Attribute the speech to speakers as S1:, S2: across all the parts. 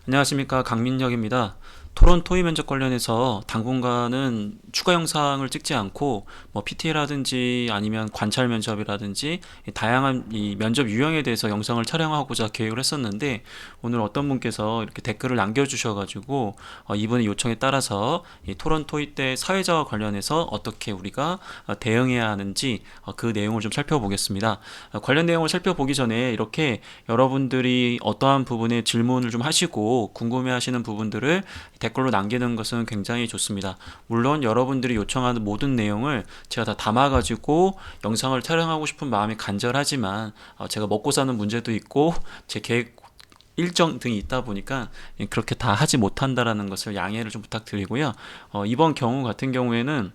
S1: 안녕하십니까, 강민혁입니다. 토론 토의 면접 관련해서 당분간은 추가 영상을 찍지 않고 PT라든지 아니면 관찰 면접이라든지 다양한 이 면접 유형에 대해서 영상을 촬영하고자 계획을 했었는데, 오늘 어떤 분께서 이렇게 댓글을 남겨주셔가지고 이분의 요청에 따라서 이 토론 토의 때 사회자와 관련해서 어떻게 우리가 대응해야 하는지 그 내용을 좀 살펴보겠습니다. 관련 내용을 살펴보기 전에 이렇게 여러분들이 어떠한 부분에 질문을 좀 하시고 궁금해하시는 부분들을 댓글로 남기는 것은 굉장히 좋습니다. 물론 여러분들이 요청하는 모든 내용을 제가 다 담아가지고 영상을 촬영하고 싶은 마음이 간절하지만 제가 먹고 사는 문제도 있고 제 계획 일정 등이 있다 보니까 그렇게 다 하지 못한다라는 것을 양해를 좀 부탁드리고요. 이번 경우 같은 경우에는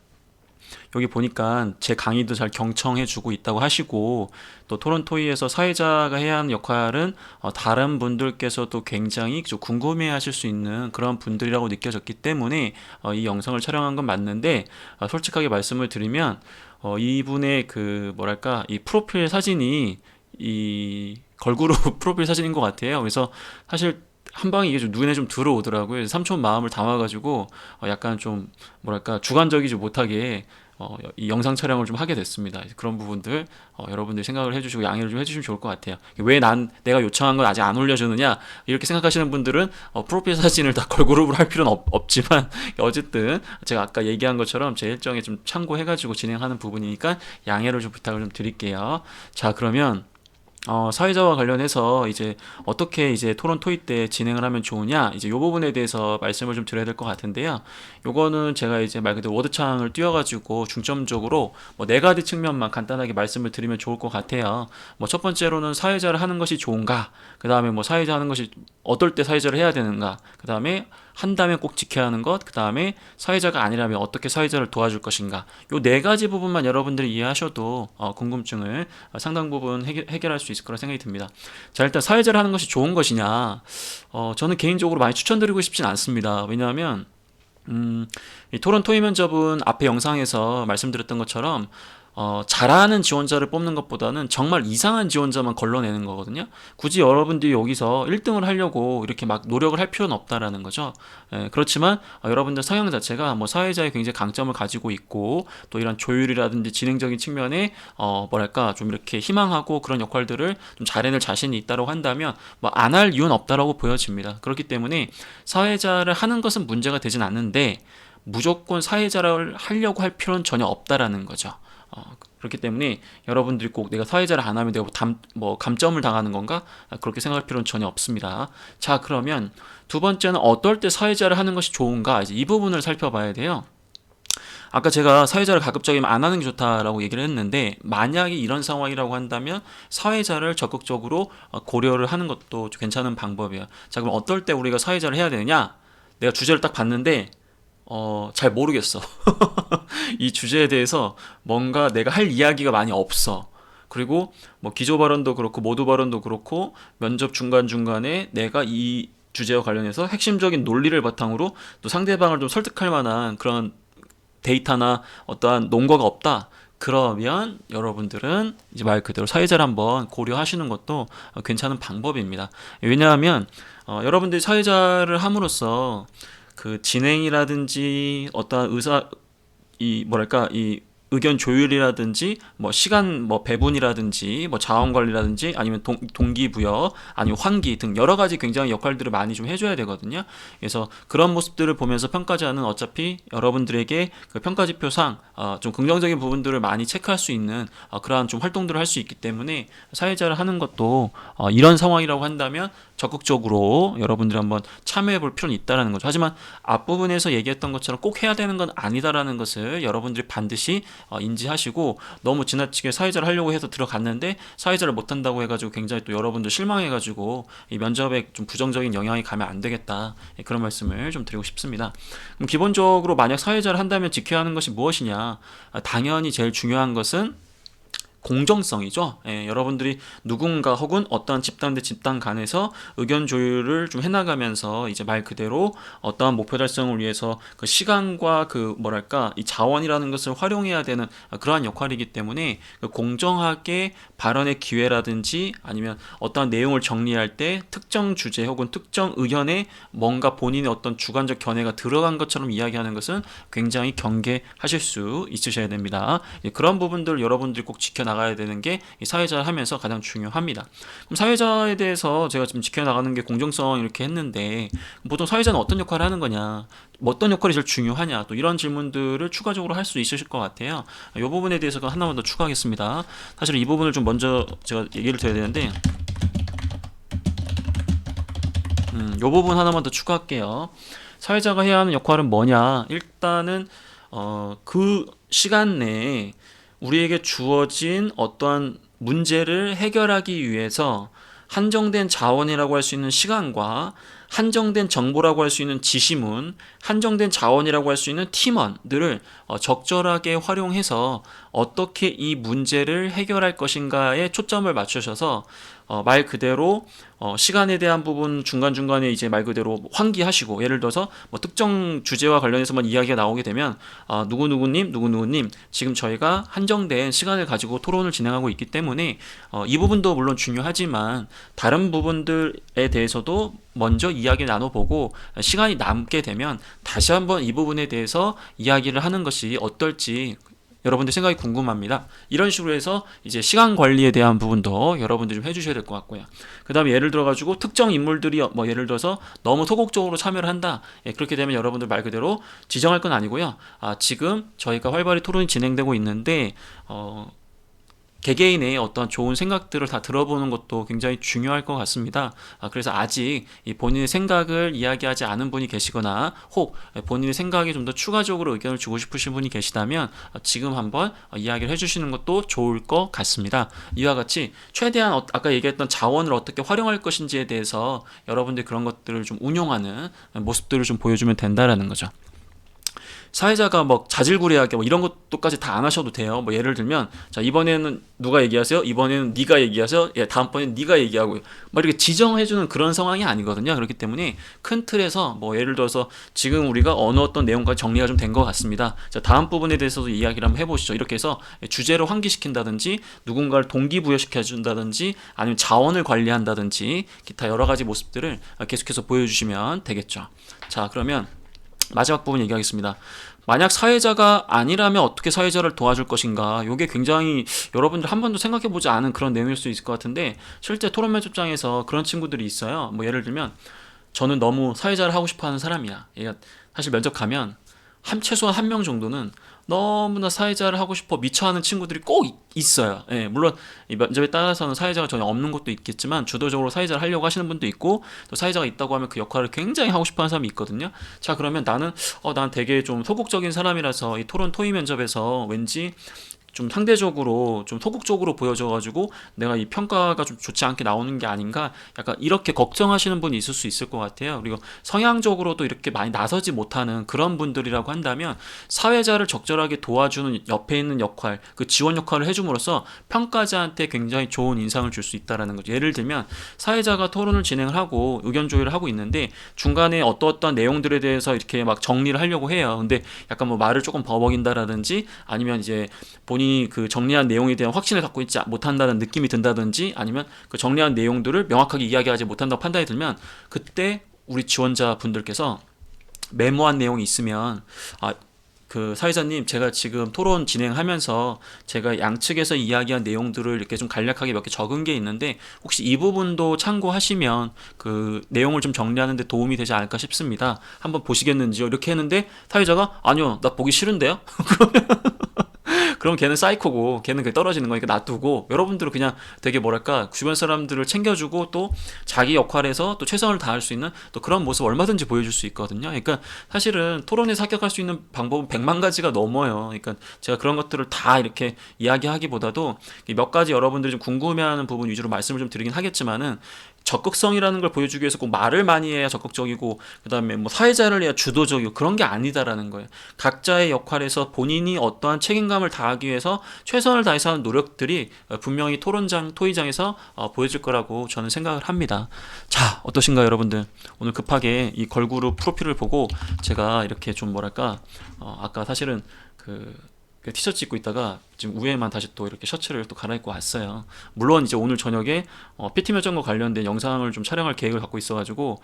S1: 여기 보니까 제 강의도 잘 경청해주고 있다고 하시고, 또 토론토이에서 사회자가 해야 하는 역할은 다른 분들께서도 굉장히 좀 궁금해하실 수 있는 그런 분들이라고 느껴졌기 때문에 이 영상을 촬영한 건 맞는데, 솔직하게 말씀을 드리면 이분의 그 뭐랄까 이 프로필 사진이 이 걸그룹 프로필 사진인 것 같아요. 그래서 사실 한 방에 이게 좀 눈에 좀 들어오더라고요. 삼촌 마음을 담아가지고 약간 좀 뭐랄까 주관적이지 못하게 이 영상 촬영을 좀 하게 됐습니다. 그런 부분들 여러분들이 생각을 해주시고 양해를 좀 해주시면 좋을 것 같아요. 왜 내가 요청한 건 아직 안 올려주느냐 이렇게 생각하시는 분들은 프로필 사진을 다 걸그룹으로 할 필요는 없지만 어쨌든 제가 아까 얘기한 것처럼 제 일정에 좀 참고해가지고 진행하는 부분이니까 양해를 좀 부탁을 좀 드릴게요. 자, 그러면 사회자와 관련해서 이제 어떻게 이제 토론 토의 때 진행을 하면 좋으냐, 이제 요 부분에 대해서 말씀을 좀 드려야 될 것 같은데요. 요거는 제가 이제 말 그대로 워드창을 띄워가지고 중점적으로 네 가지 측면만 간단하게 말씀을 드리면 좋을 것 같아요. 첫 번째로는 사회자를 하는 것이 좋은가, 그 다음에 사회자 하는 것이 어떨 때 사회자를 해야 되는가, 그 다음에 한다면 꼭 지켜야 하는 것, 그 다음에 사회자가 아니라면 어떻게 사회자를 도와줄 것인가. 요 네 가지 부분만 여러분들이 이해하셔도 궁금증을 상당 부분 해결할 수 있을 거라 생각이 듭니다. 자, 일단 사회자를 하는 것이 좋은 것이냐? 저는 개인적으로 많이 추천드리고 싶진 않습니다. 왜냐하면 이 토론 토의 면접은 앞에 영상에서 말씀드렸던 것처럼 잘하는 지원자를 뽑는 것보다는 정말 이상한 지원자만 걸러내는 거거든요. 굳이 여러분들이 여기서 1등을 하려고 이렇게 막 노력을 할 필요는 없다라는 거죠. 그렇지만 여러분들 성향 자체가 사회자의 굉장히 강점을 가지고 있고, 또 이런 조율이라든지 진행적인 측면에 뭐랄까 좀 이렇게 희망하고 그런 역할들을 좀 잘해낼 자신이 있다고 한다면 안 할 이유는 없다라고 보여집니다. 그렇기 때문에 사회자를 하는 것은 문제가 되진 않는데, 무조건 사회자를 하려고 할 필요는 전혀 없다라는 거죠. 그렇기 때문에 여러분들이 꼭 내가 사회자를 안 하면 내가 감점을 당하는 건가? 그렇게 생각할 필요는 전혀 없습니다. 자, 그러면 두 번째는 어떨 때 사회자를 하는 것이 좋은가? 이제 이 부분을 살펴봐야 돼요. 아까 제가 사회자를 가급적이면 안 하는 게 좋다라고 얘기를 했는데, 만약에 이런 상황이라고 한다면 사회자를 적극적으로 고려를 하는 것도 괜찮은 방법이에요. 자, 그럼 어떨 때 우리가 사회자를 해야 되느냐? 내가 주제를 딱 봤는데 잘 모르겠어. 이 주제에 대해서 뭔가 내가 할 이야기가 많이 없어. 그리고 기조 발언도 그렇고 모두 발언도 그렇고 면접 중간중간에 내가 이 주제와 관련해서 핵심적인 논리를 바탕으로 또 상대방을 좀 설득할 만한 그런 데이터나 어떠한 논거가 없다. 그러면 여러분들은 이제 말 그대로 사회자를 한번 고려하시는 것도 괜찮은 방법입니다. 왜냐하면 여러분들이 사회자를 함으로써 그 진행이라든지 어떠한 이 뭐랄까 이 의견 조율이라든지 시간 배분이라든지 자원 관리라든지 아니면 동기부여 아니면 환기 등 여러 가지 굉장히 역할들을 많이 좀 해줘야 되거든요. 그래서 그런 모습들을 보면서 평가자는 어차피 여러분들에게 그 평가지표상 좀 긍정적인 부분들을 많이 체크할 수 있는 그러한 좀 활동들을 할 수 있기 때문에 사회자를 하는 것도 이런 상황이라고 한다면 적극적으로 여러분들이 한번 참여해 볼 필요는 있다라는 거죠. 하지만 앞부분에서 얘기했던 것처럼 꼭 해야 되는 건 아니다라는 것을 여러분들이 반드시 인지하시고, 너무 지나치게 사회자를 하려고 해서 들어갔는데 사회자를 못한다고 해가지고 굉장히 또 여러분들 실망해가지고 이 면접에 좀 부정적인 영향이 가면 안 되겠다, 그런 말씀을 좀 드리고 싶습니다. 그럼 기본적으로 만약 사회자를 한다면 지켜야 하는 것이 무엇이냐? 당연히 제일 중요한 것은 공정성이죠. 여러분들이 누군가 혹은 어떠한 집단 대 집단 간에서 의견 조율을 좀 해나가면서 이제 말 그대로 어떠한 목표 달성을 위해서 그 시간과 그 뭐랄까 이 자원이라는 것을 활용해야 되는 그러한 역할이기 때문에 그 공정하게 발언의 기회라든지 아니면 어떠한 내용을 정리할 때 특정 주제 혹은 특정 의견에 뭔가 본인의 어떤 주관적 견해가 들어간 것처럼 이야기하는 것은 굉장히 경계하실 수 있으셔야 됩니다. 그런 부분들 여러분들이 꼭 지켜나가야 되는 게 사회자를 하면서 가장 중요합니다. 그럼 사회자에 대해서 제가 지금 지켜나가는 게 공정성 이렇게 했는데 보통 사회자는 어떤 역할을 하는 거냐, 뭐 어떤 역할이 제일 중요하냐, 또 이런 질문들을 추가적으로 할 수 있으실 것 같아요. 이 부분에 대해서 하나만 더 추가하겠습니다. 사실 이 부분을 좀 먼저 제가 얘기를 드려야 되는데 이 부분 하나만 더 추가할게요. 사회자가 해야 하는 역할은 뭐냐? 일단은 그 시간 내에 우리에게 주어진 어떠한 문제를 해결하기 위해서 한정된 자원이라고 할 수 있는 시간과 한정된 정보라고 할 수 있는 지시문, 한정된 자원이라고 할 수 있는 팀원들을 적절하게 활용해서 어떻게 이 문제를 해결할 것인가에 초점을 맞추셔서 말 그대로 시간에 대한 부분 중간중간에 이제 말 그대로 환기하시고, 예를 들어서 뭐 특정 주제와 관련해서만 이야기가 나오게 되면 누구누구님 지금 저희가 한정된 시간을 가지고 토론을 진행하고 있기 때문에 이 부분도 물론 중요하지만 다른 부분들에 대해서도 먼저 이야기를 나눠보고 시간이 남게 되면 다시 한번 이 부분에 대해서 이야기를 하는 것이 어떨지 여러분들 생각이 궁금합니다. 이런 식으로 해서 이제 시간 관리에 대한 부분도 여러분들이 좀 해주셔야 될 것 같고요. 그 다음에 예를 들어가지고 특정 인물들이 뭐 예를 들어서 너무 소극적으로 참여를 한다. 그렇게 되면 여러분들 말 그대로 지정할 건 아니고요. 지금 저희가 활발히 토론이 진행되고 있는데 개개인의 어떤 좋은 생각들을 다 들어보는 것도 굉장히 중요할 것 같습니다. 그래서 아직 본인의 생각을 이야기하지 않은 분이 계시거나 혹 본인의 생각에 좀 더 추가적으로 의견을 주고 싶으신 분이 계시다면 지금 한번 이야기를 해주시는 것도 좋을 것 같습니다. 이와 같이 최대한 아까 얘기했던 자원을 어떻게 활용할 것인지에 대해서 여러분들이 그런 것들을 좀 운용하는 모습들을 좀 보여주면 된다라는 거죠. 사회자가 뭐 자질구레하게 뭐 이런 것도까지 다 안 하셔도 돼요. 뭐 예를 들면 자 이번에는 누가 얘기하세요? 이번에는 네가 얘기하세요? 다음번에는 네가 얘기하고 뭐 이렇게 지정해주는 그런 상황이 아니거든요. 그렇기 때문에 큰 틀에서 뭐 예를 들어서 지금 우리가 어느 어떤 내용까지 정리가 좀 된 것 같습니다. 자 다음 부분에 대해서도 이야기를 한번 해보시죠. 이렇게 해서 주제를 환기시킨다든지 누군가를 동기부여시켜 준다든지 아니면 자원을 관리한다든지 기타 여러 가지 모습들을 계속해서 보여주시면 되겠죠. 자 그러면 마지막 부분 얘기하겠습니다. 만약 사회자가 아니라면 어떻게 사회자를 도와줄 것인가? 이게 굉장히 여러분들 한 번도 생각해보지 않은 그런 내용일 수 있을 것 같은데 실제 토론 면접장에서 그런 친구들이 있어요. 뭐 예를 들면 저는 너무 사회자를 하고 싶어하는 사람이야. 얘가 사실 면접 가면 최소한 한 명 정도는 너무나 사회자를 하고 싶어 미쳐하는 친구들이 꼭 있어요. 물론 이 면접에 따라서는 사회자가 전혀 없는 것도 있겠지만 주도적으로 사회자를 하려고 하시는 분도 있고 또 사회자가 있다고 하면 그 역할을 굉장히 하고 싶어하는 사람이 있거든요. 자 그러면 난 되게 좀 소극적인 사람이라서 이 토론 토의 면접에서 왠지 좀 상대적으로 좀 소극적으로 보여져가지고 내가 이 평가가 좀 좋지 않게 나오는 게 아닌가, 약간 이렇게 걱정하시는 분이 있을 수 있을 것 같아요. 그리고 성향적으로도 이렇게 많이 나서지 못하는 그런 분들이라고 한다면 사회자를 적절하게 도와주는 옆에 있는 역할, 그 지원 역할을 해줌으로써 평가자한테 굉장히 좋은 인상을 줄 수 있다라는 거죠. 예를 들면 사회자가 토론을 진행을 하고 의견 조율을 하고 있는데 중간에 어떠어떠한 내용들에 대해서 이렇게 막 정리를 하려고 해요. 근데 약간 뭐 말을 조금 버벅인다라든지 아니면 이제 본인이 그 정리한 내용에 대한 확신을 갖고 있지 못한다는 느낌이 든다든지 아니면 그 정리한 내용들을 명확하게 이야기하지 못한다고 판단이 들면 그때 우리 지원자 분들께서 메모한 내용이 있으면 그 사회자님 제가 지금 토론 진행하면서 제가 양측에서 이야기한 내용들을 이렇게 좀 간략하게 몇 개 적은 게 있는데 혹시 이 부분도 참고하시면 그 내용을 좀 정리하는 데 도움이 되지 않을까 싶습니다. 한번 보시겠는지요? 이렇게 했는데 사회자가 아니요 나 보기 싫은데요? 그럼 걔는 사이코고 걔는 그게 떨어지는 거니까 놔두고 여러분들은 그냥 되게 뭐랄까 주변 사람들을 챙겨주고 또 자기 역할에서 또 최선을 다할 수 있는 또 그런 모습 얼마든지 보여줄 수 있거든요. 그러니까 사실은 토론에서 합격할 수 있는 방법은 100만 가지가 넘어요. 그러니까 제가 그런 것들을 다 이렇게 이야기하기보다도 몇 가지 여러분들이 좀 궁금해하는 부분 위주로 말씀을 좀 드리긴 하겠지만은 적극성이라는 걸 보여주기 위해서 꼭 말을 많이 해야 적극적이고 그다음에 뭐 사회자를 해야 주도적이고 그런 게 아니다라는 거예요. 각자의 역할에서 본인이 어떠한 책임감을 다하기 위해서 최선을 다해서 하는 노력들이 분명히 토의장에서 보여질 거라고 저는 생각을 합니다. 자, 어떠신가요, 여러분들? 오늘 급하게 이 걸그룹 프로필을 보고 제가 이렇게 좀 뭐랄까 아까 사실은 그 티셔츠 입고 있다가 지금 위에만 다시 또 이렇게 셔츠를 또 갈아입고 왔어요. 물론 이제 오늘 저녁에 PT 면접과 관련된 영상을 좀 촬영할 계획을 갖고 있어가지고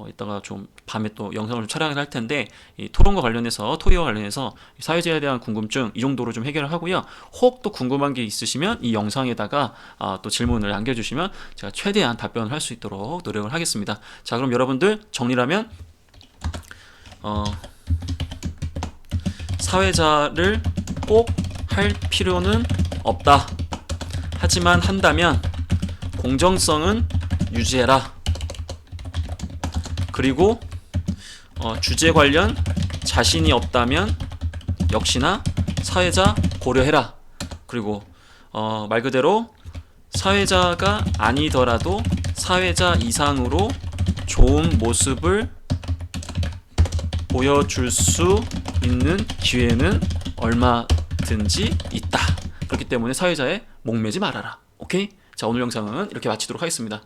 S1: 이따가 좀 밤에 또 영상을 좀 촬영을 할 텐데 이 토론과 관련해서 토의와 관련해서 사회제에 대한 궁금증 이 정도로 좀 해결을 하고요. 혹 또 궁금한 게 있으시면 이 영상에다가 또 질문을 남겨주시면 제가 최대한 답변을 할 수 있도록 노력을 하겠습니다. 자, 그럼 여러분들 정리라면 사회자를 꼭 할 필요는 없다. 하지만 한다면 공정성은 유지해라. 그리고 주제 관련 자신이 없다면 역시나 사회자 고려해라. 그리고 말 그대로 사회자가 아니더라도 사회자 이상으로 좋은 모습을 보여줄 수 있는 기회는 얼마든지 있다. 그렇기 때문에 사회자에 목매지 말아라. 오케이? 자, 오늘 영상은 이렇게 마치도록 하겠습니다.